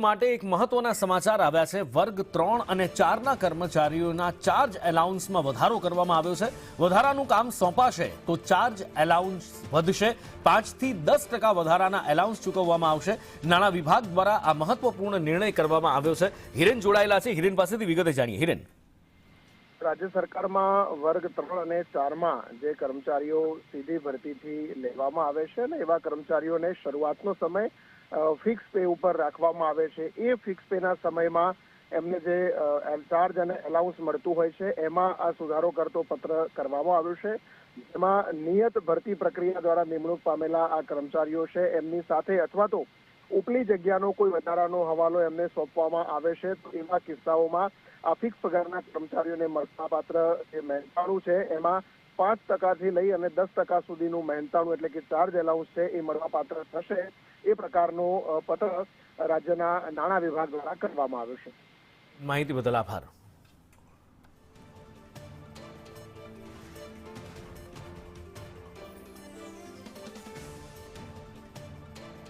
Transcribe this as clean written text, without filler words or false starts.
માટે એક મહત્વના સમાચાર આવ્યા છે। વર્ગ 3 અને 4ના કર્મચારીઓના ચાર્જ એલાઉન્સમાં વધારો કરવામાં આવ્યો છે। વધારાનું કામ સોંપાશે તો ચાર્જ એલાઉન્સ વધશે। 5 થી 10% વધારાના એલાઉન્સ ચૂકવવામાં આવશે। નાણાં વિભાગ દ્વારા આ મહત્વપૂર્ણ નિર્ણય કરવામાં આવ્યો છે। હિરેન જોડાયેલા છે, હિરેન પાસેથી વિગતે જાણીએ। હિરેન, राज्य सरकार में वर्ग 3 અને 4 में જે કર્મચારીઓ સીધી ભરતીથી લેવામાં આવે છે ને એવા કર્મચારીઓને શરૂઆતનો સમય ફિક્સ પે ઉપર રાખવામાં આવે છે। એ ફિક્સ પેના સમયમાં એમને જે ચાર્જ અને એલાઉન્સ મળતું હોય છે એમાં આ સુધારો કરતો પત્ર કરવામાં આવ્યો છે। જેમાં નિયત ભરતી પ્રક્રિયા દ્વારા નિમણૂક પામેલા આ કર્મચારીઓ છે એમની સાથે અથવા તો ઉપલી જગ્યાનો કોઈ વધારાનો હવાલો એમને સોંપવામાં આવે છે। તો એવા કિસ્સાઓમાં આ ફિક્સ પગારના કર્મચારીઓને મળવાપાત્ર જે મહેનતાણું છે એમાં 5% લઈ અને 10% સુધીનું મહેનતાણું એટલે કે ચાર્જ એલાઉન્સ છે એ મળવાપાત્ર થશે। એ પ્રકારનો પત્ર રાજ્યના નાણાં વિભાગ દ્વારા કરવામાં આવ્યો છે। માહિતી બદલ આભાર।